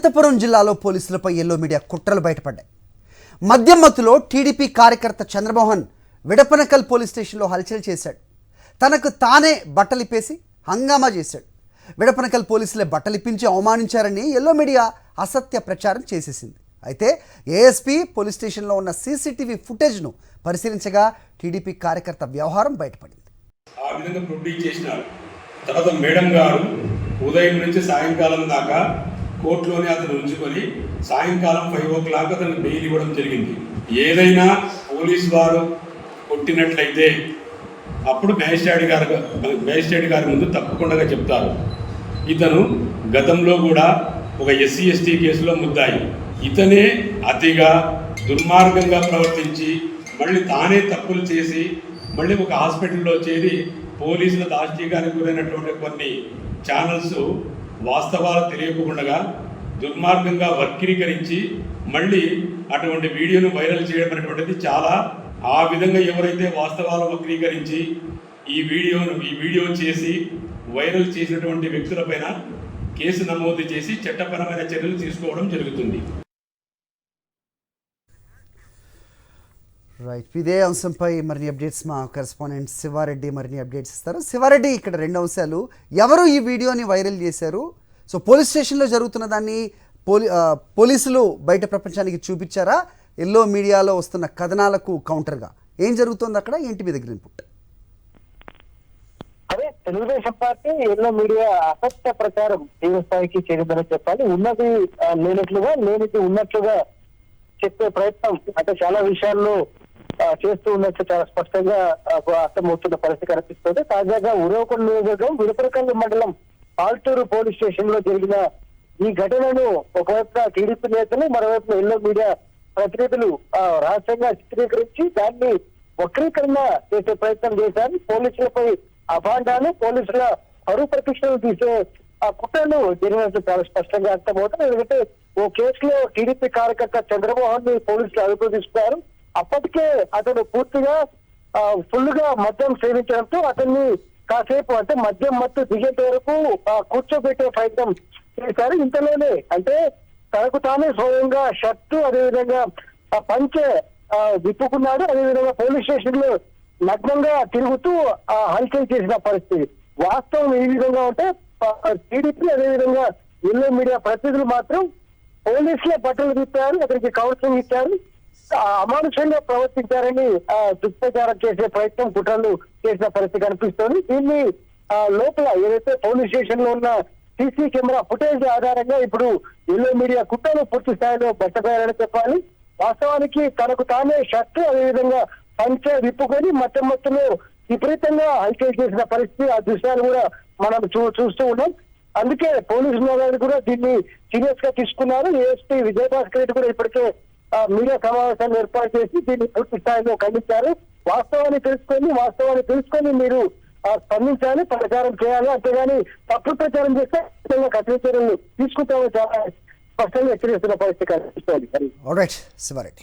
అనంతపురం జిల్లాలో పోలీసులపై yellow media కుట్రలు బయటపడ్డాయి. మద్యం మత్తులో టీడీపీ కార్యకర్త చంద్రమోహన్ విడపనకల్ పోలీస్ స్టేషన్లో హల్చల్ చేశాడు. తనకు తానే బట్టలిప్పేసి హంగామా చేశాడు. విడపనకల్ పోలీసులే బట్టలిప్పించి అవమానించారని ఎల్లో మీడియా అసత్య ప్రచారం చేసేసింది. అయితే ఏఎస్పీ పోలీస్ స్టేషన్లో ఉన్న సీసీటీవీ ఫుటేజ్ను పరిశీలించగా టీడీపీ కార్యకర్త వ్యవహారం బయటపడింది. ఆ విధంగా ప్రొడ్యూస్ చేసినారు. తర్వాత మేడం గారు ఉదయం నుంచి సాయంకాలం దాకా కోర్టులోనే అతను ఉంచుకొని సాయంకాలం 5 o'clock అతను బెయిల్ ఇవ్వడం జరిగింది. ఏదైనా పోలీసు వారు కొట్టినట్లయితే అప్పుడు మేజిస్ట్రేట్ గారి ముందు తప్పకుండా చెప్తారు. ఇతను గతంలో కూడా ఒక SC ST కేసులో ముద్దాయి. ఇతనే అతిగా దుర్మార్గంగా ప్రవర్తించి మళ్ళీ తానే తప్పులు చేసి మళ్ళీ ఒక హాస్పిటల్లో చేరి పోలీసుల దాష్టీకానికి గురైనటువంటి కొన్ని ఛానల్స్ వాస్తవాలు తెలియకుండా దుర్మార్గంగా వక్రీకరించి మళ్ళీ అటువంటి వీడియోను వైరల్ చేయడం అనేటువంటిది చాలా. ఆ విధంగా ఎవరైతే వాస్తవాలు వక్రీకరించి ఈ వీడియో చేసి వైరల్ చేసినటువంటి వ్యక్తులపైన కేసు నమోదు చేసి చట్టపరమైన చర్యలు తీసుకోవడం జరుగుతుంది. రైట్, ఇదే అంశంపై మరిన్ని అప్డేట్స్ మా కరెస్పాండెంట్ శివారెడ్డి మరిన్ని అప్డేట్స్ ఇస్తారు. శివారెడ్డి, ఇక్కడ 2 అంశాలు. ఎవరు ఈ వీడియోని వైరల్ చేశారు? సో పోలీస్ స్టేషన్లో జరుగుతున్న దాన్ని పోలీసులు బయట ప్రపంచానికి చూపించారా? ఎల్లో మీడియాలో వస్తున్న కథనాలకు కౌంటర్గా ఏం జరుగుతుంది అక్కడ? ఏంటి మీ దగ్గర ఇన్పుట్? అదే తెలుగుదేశం పార్టీ ఎల్లో మీడియా అసత్య ప్రచారం తీవ్ర స్థాయికి చేరిందని చెప్పాలి. ఉన్నది లేనట్లుగా, లేనిది ఉన్నట్లుగా చెప్పే ప్రయత్నం అంటే చాలా విషయాల్లో చేస్తూ ఉన్నట్టు చాలా స్పష్టంగా అర్థమవుతున్న పరిస్థితి కనిపిస్తుంది. తాజాగా ఉరవకొండ నియోజకవర్గం విడపనకల్ మండలం ఆల్టూరు పోలీస్ స్టేషన్ లో జరిగిన ఈ ఘటనను ఒకవైపు టీడీపీ నేతలు, మరోవైపు ఎల్లో మీడియా ప్రతినిధులు రహస్యంగా చిత్రీకరించి దాన్ని వక్రీకరణ చేసే ప్రయత్నం చేశారు. పోలీసులపై అభాండాలు, పోలీసుల పరువు ప్రతిష్టలు తీసే ఆ కుట్రలు జరిగినట్టు చాలా స్పష్టంగా అర్థమవుతుంది. ఎందుకంటే ఓ కేసులో టీడీపీ కార్యకర్త చంద్రమోహన్ ని పోలీసులు అదుపు తీసుకున్నారు. అప్పటికే అతను పూర్తిగా ఫుల్ గా మద్యం సేవించడంతో అతన్ని కాసేపు అంటే మద్యం మత్తు దిగేంత వరకు కూర్చోబెట్టే ప్రయత్నం చేశారు. ఇంతలోనే అంటే తనకు తానే స్వయంగా షర్టు, అదేవిధంగా పంచె విప్పుకున్నాడు. అదేవిధంగా పోలీస్ స్టేషన్ లో నగ్నంగా తిరుగుతూ హల్చల్ చేసిన పరిస్థితి. వాస్తవం ఈ విధంగా ఉంటే టీడీపీ అదేవిధంగా ఎల్లో మీడియా ప్రతినిధులు మాత్రం పోలీసులే బట్టలు తిప్పారు, అతనికి కౌన్సిలింగ్ ఇచ్చారు, అమానుషంగా ప్రవర్తించారని దుష్ప్రచారం చేసే ప్రయత్నం కుట్రలు చేసిన పరిస్థితి కనిపిస్తోంది. దీన్ని లోపల ఏదైతే పోలీస్ స్టేషన్ లో ఉన్న సీసీ కెమెరా ఫుటేజ్ ఆధారంగా ఇప్పుడు ఎల్లో మీడియా కుట్రలు పూర్తి స్థాయిలో బట్టబయలని చెప్పాలి. వాస్తవానికి తనకు తానే షర్టు, అదేవిధంగా పంచె విప్పుకొని మొత్తంలో విపరీతంగా హల్చల్ చేసిన పరిస్థితి, ఆ దృశ్యాలు కూడా మనం చూస్తూ ఉన్నాం. అందుకే పోలీసులు కూడా దీన్ని సీరియస్ గా తీసుకున్నారు. ఏఎస్పీ విజయభాస్కర్ రెడ్డి కూడా ఇప్పటికే మీడియా సమావేశాన్ని ఏర్పాటు చేసి దీన్ని పూర్తి స్థాయిలో ఖండించారు. వాస్తవాన్ని తెలుసుకొని మీరు స్పందించాలి, ప్రచారం చేయాలి, అంతేగాని తప్పుడు ప్రచారం చేస్తే కఠిన చర్యలు తీసుకుంటామని చాలా స్పష్టంగా హెచ్చరిస్తున్న పరిస్థితి కనిపిస్తోంది.